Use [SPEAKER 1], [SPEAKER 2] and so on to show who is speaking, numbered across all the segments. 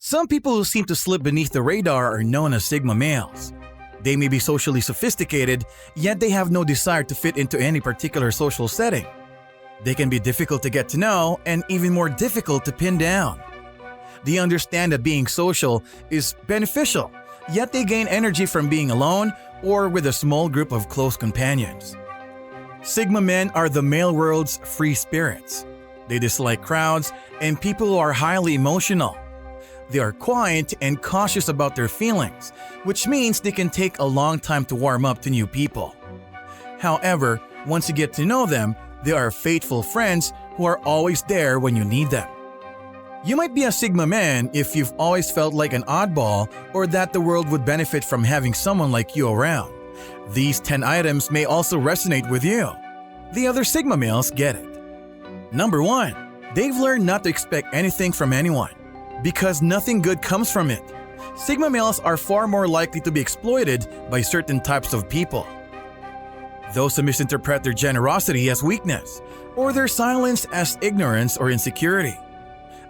[SPEAKER 1] Some people who seem to slip beneath the radar are known as Sigma males. They may be socially sophisticated, yet they have no desire to fit into any particular social setting. They can be difficult to get to know and even more difficult to pin down. They understand that being social is beneficial, yet they gain energy from being alone or with a small group of close companions. Sigma men are the male world's free spirits. They dislike crowds and people who are highly emotional. They are quiet and cautious about their feelings, which means they can take a long time to warm up to new people. However, once you get to know them, they are faithful friends who are always there when you need them. You might be a Sigma man if you've always felt like an oddball or that the world would benefit from having someone like you around. These 10 items may also resonate with you. The other Sigma males get it. Number 1. They've learned not to expect anything from anyone, because nothing good comes from it. Sigma males are far more likely to be exploited by certain types of people. Those who misinterpret their generosity as weakness, or their silence as ignorance or insecurity.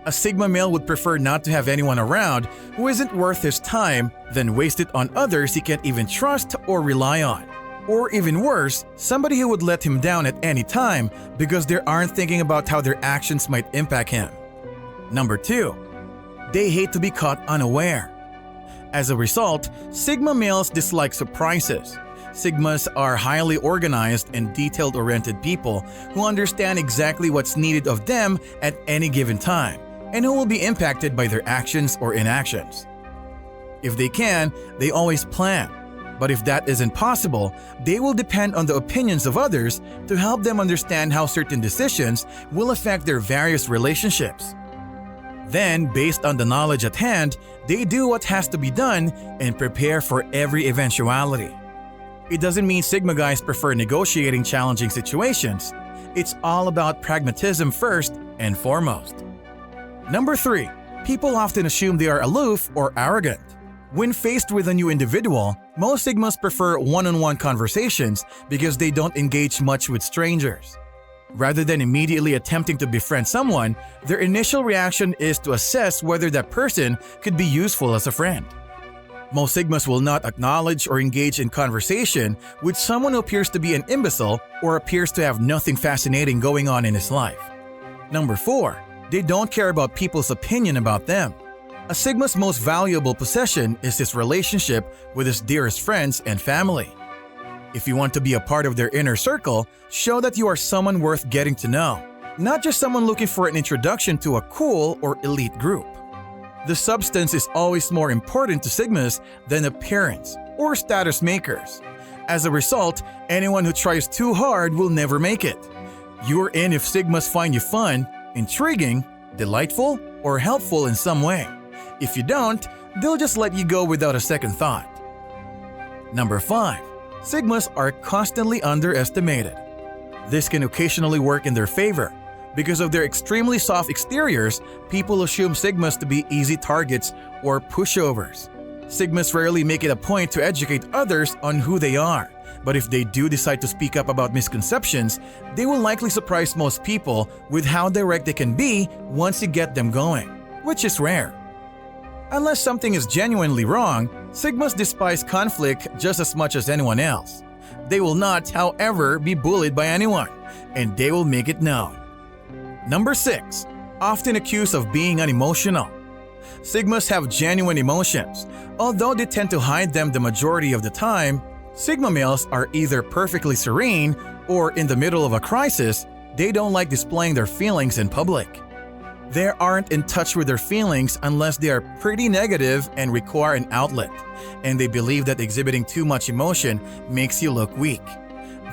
[SPEAKER 1] A Sigma male would prefer not to have anyone around who isn't worth his time than waste it on others he can't even trust or rely on. Or even worse, somebody who would let him down at any time because they aren't thinking about how their actions might impact him. Number 2. They hate to be caught unaware. As a result, Sigma males dislike surprises. Sigmas are highly organized and detail-oriented people who understand exactly what's needed of them at any given time and who will be impacted by their actions or inactions. If they can, they always plan. But if that isn't possible, they will depend on the opinions of others to help them understand how certain decisions will affect their various relationships. Then, based on the knowledge at hand, they do what has to be done and prepare for every eventuality. It doesn't mean Sigma guys prefer negotiating challenging situations. It's all about pragmatism first and foremost. Number 3. People often assume they are aloof or arrogant. When faced with a new individual, most Sigmas prefer one-on-one conversations because they don't engage much with strangers. Rather than immediately attempting to befriend someone, their initial reaction is to assess whether that person could be useful as a friend. Most Sigmas will not acknowledge or engage in conversation with someone who appears to be an imbecile or appears to have nothing fascinating going on in his life. Number 4. They don't care about people's opinion about them. A Sigma's most valuable possession is his relationship with his dearest friends and family. If you want to be a part of their inner circle, show that you are someone worth getting to know, not just someone looking for an introduction to a cool or elite group. The substance is always more important to Sigmas than appearance or status makers. As a result, anyone who tries too hard will never make it. You're in if Sigmas find you fun, intriguing, delightful, or helpful in some way. If you don't, they'll just let you go without a second thought. Number 5. Sigmas are constantly underestimated. This can occasionally work in their favor. Because of their extremely soft exteriors, people assume Sigmas to be easy targets or pushovers. Sigmas rarely make it a point to educate others on who they are, but if they do decide to speak up about misconceptions, they will likely surprise most people with how direct they can be once you get them going, which is rare. Unless something is genuinely wrong, Sigmas despise conflict just as much as anyone else. They will not, however, be bullied by anyone, and they will make it known. Number 6. Often accused of being unemotional. Sigmas have genuine emotions. Although they tend to hide them the majority of the time, Sigma males are either perfectly serene or in the middle of a crisis, they don't like displaying their feelings in public. They aren't in touch with their feelings unless they are pretty negative and require an outlet, and they believe that exhibiting too much emotion makes you look weak.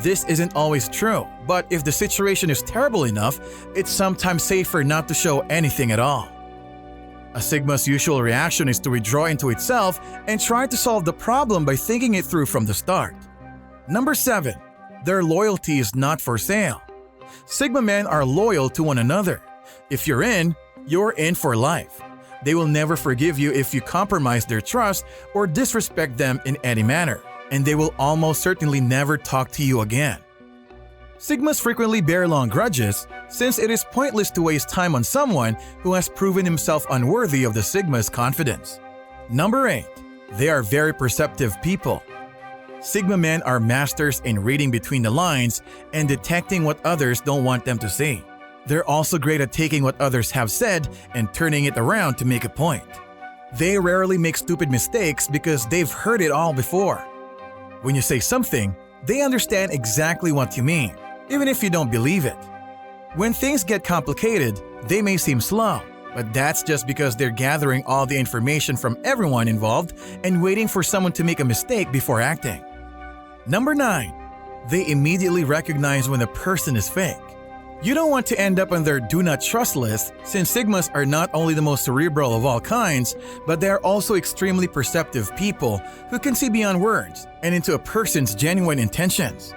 [SPEAKER 1] This isn't always true, but if the situation is terrible enough, it's sometimes safer not to show anything at all. A Sigma's usual reaction is to withdraw into itself and try to solve the problem by thinking it through from the start. Number 7. Their loyalty is not for sale. Sigma men are loyal to one another. If you're in for life. They will never forgive you if you compromise their trust or disrespect them in any manner, and they will almost certainly never talk to you again. Sigmas frequently bear long grudges since it is pointless to waste time on someone who has proven himself unworthy of the Sigma's confidence. Number 8. They are very perceptive people. Sigma men are masters in reading between the lines and detecting what others don't want them to see. They're also great at taking what others have said and turning it around to make a point. They rarely make stupid mistakes because they've heard it all before. When you say something, they understand exactly what you mean, even if you don't believe it. When things get complicated, they may seem slow, but that's just because they're gathering all the information from everyone involved and waiting for someone to make a mistake before acting. Number 9. They immediately recognize when a person is fake. You don't want to end up on their do not trust list since Sigmas are not only the most cerebral of all kinds, but they are also extremely perceptive people who can see beyond words and into a person's genuine intentions.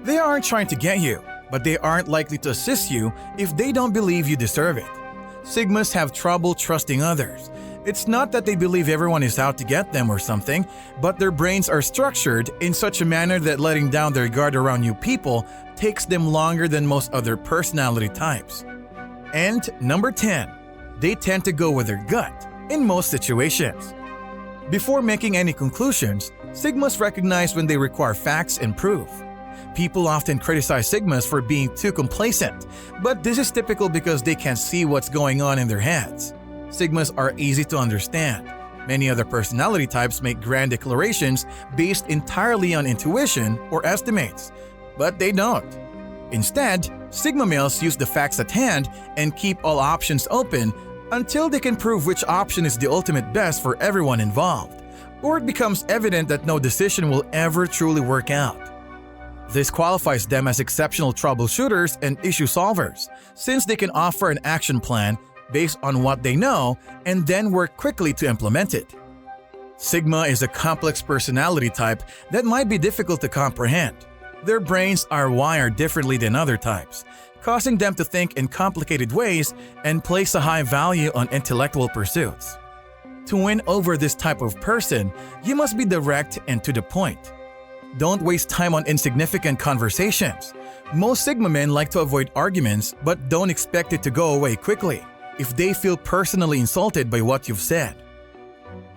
[SPEAKER 1] They aren't trying to get you, but they aren't likely to assist you if they don't believe you deserve it. Sigmas have trouble trusting others. It's not that they believe everyone is out to get them or something, but their brains are structured in such a manner that letting down their guard around new people takes them longer than most other personality types. And number 10. They tend to go with their gut in most situations. Before making any conclusions, Sigmas recognize when they require facts and proof. People often criticize Sigmas for being too complacent, but this is typical because they can't see what's going on in their heads. Sigmas are easy to understand. Many other personality types make grand declarations based entirely on intuition or estimates, but they don't. Instead, Sigma males use the facts at hand and keep all options open until they can prove which option is the ultimate best for everyone involved, or it becomes evident that no decision will ever truly work out. This qualifies them as exceptional troubleshooters and issue solvers, since they can offer an action plan based on what they know and then work quickly to implement it. Sigma is a complex personality type that might be difficult to comprehend. Their brains are wired differently than other types, causing them to think in complicated ways and place a high value on intellectual pursuits. To win over this type of person, you must be direct and to the point. Don't waste time on insignificant conversations. Most Sigma men like to avoid arguments but don't expect it to go away quickly if they feel personally insulted by what you've said.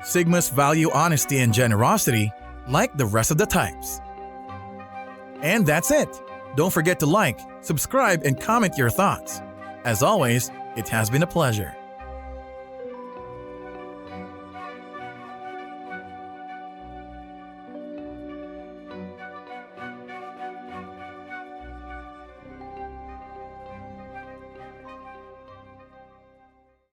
[SPEAKER 1] Sigmas value honesty and generosity like the rest of the types. And that's it. Don't forget to like, subscribe, and comment your thoughts. As always, it has been a pleasure.